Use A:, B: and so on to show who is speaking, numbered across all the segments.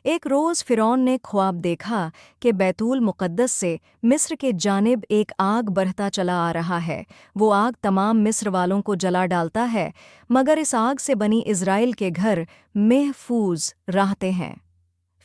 A: एक रोज़ फ़िरौन ने ख्वाब देखा कि बैतुल मुक़द्दस से मिस्र के जानिब एक आग बढ़ता चला आ रहा है। वो आग तमाम मिस्र वालों को जला डालता है, मगर इस आग से बनी इज़राइल के घर महफूज रहते हैं।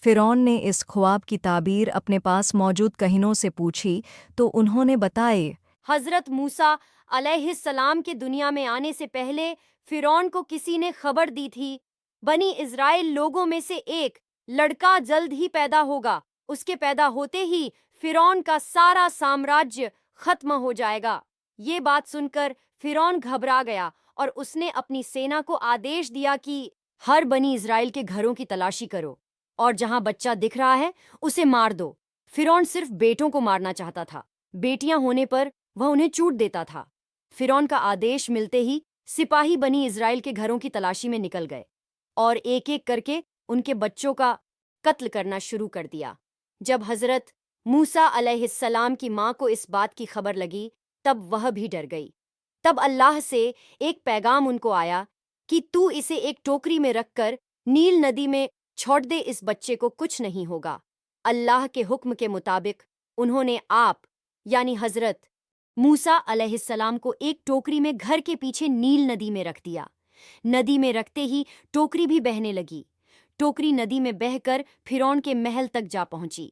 A: फ़िरौन ने इस ख्वाब की ताबीर अपने पास मौजूद कहीनों से पूछी तो उन्होंने बताए।
B: हजरत मूसा अलैहिस्सलाम के दुनिया में आने से पहले फिरौन को किसी ने खबर दी थी, बनी इज़राइल लोगों में से एक लड़का जल्द ही पैदा होगा। उसके पैदा होते ही फिरौन का सारा साम्राज्य खत्म हो जाएगा। ये बात सुनकर फिरौन घबरा गया और उसने अपनी सेना को आदेश दिया कि हर बनी इज़राइल के घरों की तलाशी करो और जहां बच्चा दिख रहा है उसे मार दो। फिरौन सिर्फ बेटों को मारना चाहता था, बेटियां होने पर वह उन्हें चूट देता था। फिरौन का आदेश मिलते ही सिपाही बनी इज़राइल के घरों की तलाशी में निकल गए और एक एक करके उनके बच्चों का कत्ल करना शुरू कर दिया। जब हजरत मूसा अलैहिस्सलाम की मां को इस बात की खबर लगी, तब वह भी डर गई। तब अल्लाह से एक पैगाम उनको आया कि तू इसे एक टोकरी में रखकर नील नदी में छोड़ दे, इस बच्चे को कुछ नहीं होगा। अल्लाह के हुक्म के मुताबिक उन्होंने आप यानी हजरत मूसा अलैहिस्सलाम को एक टोकरी में घर के पीछे नील नदी में रख दिया। नदी में रखते ही टोकरी भी बहने लगी। टोकरी नदी में बहकर फिरौन के महल तक जा पहुंची।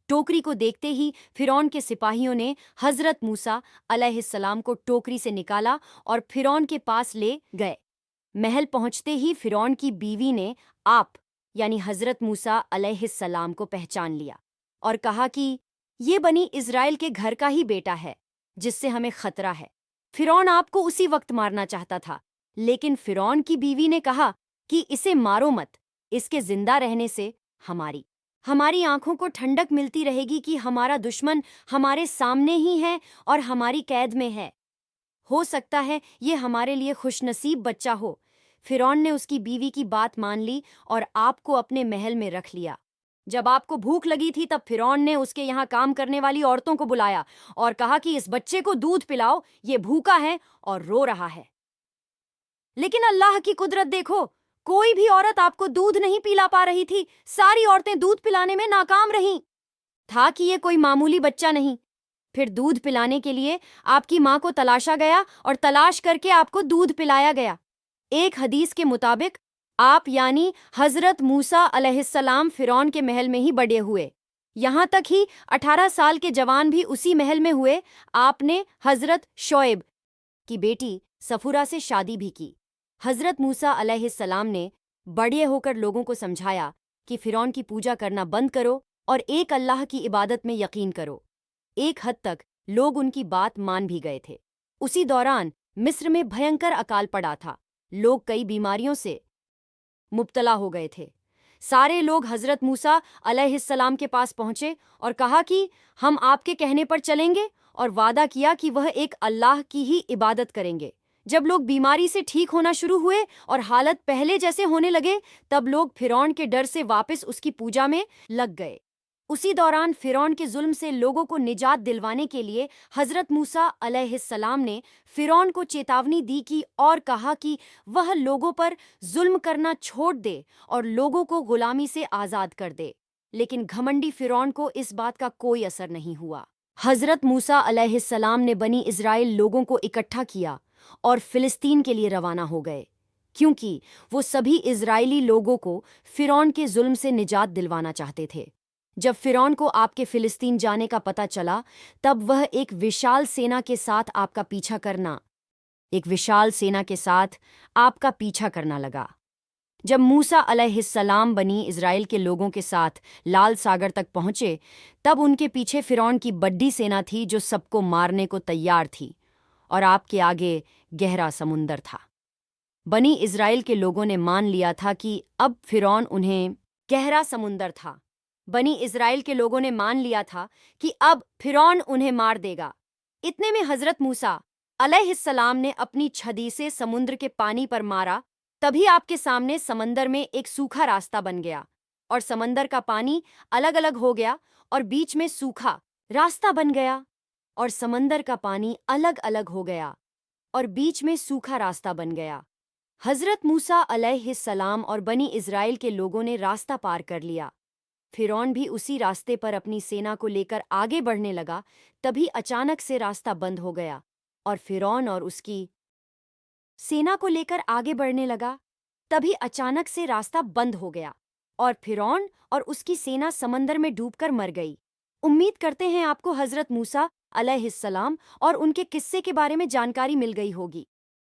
B: टोकरी को देखते ही फिरौन के सिपाहियों ने हजरत मूसा अलैहिस्सलाम को टोकरी से निकाला और फिरौन के पास ले गए। महल पहुंचते ही फिरौन की बीवी ने आप यानी हजरत मूसा अलैहिस्सलाम को पहचान लिया और कहा कि ये बनी इज़राइल के घर का ही बेटा है जिससे हमें खतरा है। फिरौन आपको उसी वक्त मारना चाहता था, लेकिन फिरौन की बीवी ने कहा कि इसे मारो मत, इसके जिंदा रहने से हमारी हमारी आंखों को ठंडक मिलती रहेगी कि हमारा दुश्मन हमारे सामने ही है और हमारी कैद में है। हो सकता है ये हमारे लिए खुशनसीब बच्चा हो। फिरौन ने उसकी बीवी की बात मान ली और आपको अपने महल में रख लिया। जब आपको भूख लगी थी तब फिरौन ने उसके यहाँ काम करने वाली औरतों को बुलाया और कहा कि इस बच्चे को दूध पिलाओ, ये भूखा है और रो रहा है। लेकिन अल्लाह की कुदरत देखो, कोई भी औरत आपको दूध नहीं पिला पा रही थी। सारी औरतें दूध पिलाने में नाकाम रहीं। था कि ये कोई मामूली बच्चा नहीं। फिर दूध पिलाने के लिए आपकी माँ को तलाशा गया और तलाश करके आपको दूध पिलाया गया। एक हदीस के मुताबिक आप यानी हजरत मूसा अलैहिस्सलाम फिरौन के महल में ही बड़े हुए। यहाँ तक ही 18 साल के जवान भी उसी महल में हुए। आपने हजरत शोएब की बेटी सफुरा से शादी भी की। हजरत मूसा अलैहिस्सलाम ने बड़े होकर लोगों को समझाया कि फिरौन की पूजा करना बंद करो और एक अल्लाह की इबादत में यकीन करो। एक हद तक लोग उनकी बात मान भी गए थे। उसी दौरान मिस्र में भयंकर अकाल पड़ा था। लोग कई बीमारियों से मुब्तला हो गए थे। सारे लोग हजरत मूसा अलैहिस्सलाम के पास पहुंचे और कहा कि हम आपके कहने पर चलेंगे, और वादा किया कि वह एक अल्लाह की ही इबादत करेंगे। जब लोग बीमारी से ठीक होना शुरू हुए और हालत पहले जैसे होने लगे, तब लोग फिरौन के डर से वापस उसकी पूजा में लग गए। उसी दौरान फिरौन के जुल्म से लोगों को निजात दिलवाने के लिए हजरत मूसा अलैहिस्सलाम ने फिरौन को चेतावनी दी कि और कहा कि वह लोगों पर जुल्म करना छोड़ दे और लोगों को गुलामी से आज़ाद कर दे। लेकिन घमंडी फिरौन को इस बात का कोई असर नहीं हुआ। हजरत मूसा अलैहिस्सलाम ने बनी इज़राइल लोगों को इकट्ठा किया और फिलिस्तीन के लिए रवाना हो गए, क्योंकि वो सभी इज़राइली लोगों को फिरौन के जुल्म से निजात दिलवाना चाहते थे। जब फिरौन को आपके फिलिस्तीन जाने का पता चला, तब वह एक विशाल सेना के साथ आपका पीछा करना लगा। जब मूसा अलैहिस्सलाम बनी इज़राइल के लोगों के साथ लाल सागर तक पहुंचे, तब उनके पीछे फिरौन की बड़ी सेना थी जो सबको मारने को तैयार थी, और आपके आगे गहरा समुंदर था। बनी इज़राइल के लोगों ने मान लिया था कि अब फिरौन उन्हें गहरा समुंदर था बनी इज़राइल के लोगों ने मान लिया था कि अब फिरौन उन्हें मार देगा। इतने में हजरत मूसा अलैहिस्सलाम ने अपनी छड़ी से समुद्र के पानी पर मारा। तभी आपके सामने समंदर में एक सूखा रास्ता बन गया और समंदर का पानी अलग अलग हो गया और बीच में सूखा रास्ता बन गया, और समंदर का पानी अलग अलग हो गया और बीच में सूखा रास्ता बन गया। हजरत मूसा अलैहिस्सलाम और बनी इज़राइल के लोगों ने रास्ता पार कर लिया। फिरौन भी उसी रास्ते पर अपनी सेना को लेकर आगे बढ़ने लगा। तभी अचानक से रास्ता बंद हो गया और फिरौन और उसकी सेना को लेकर आगे बढ़ने लगा। तभी अचानक से रास्ता बंद हो गया और फिरौन और उसकी सेना समंदर में डूबकर मर गई। उम्मीद करते हैं आपको हजरत मूसा अलैहिस्सलाम और उनके किस्से के बारे में जानकारी मिल गई होगी।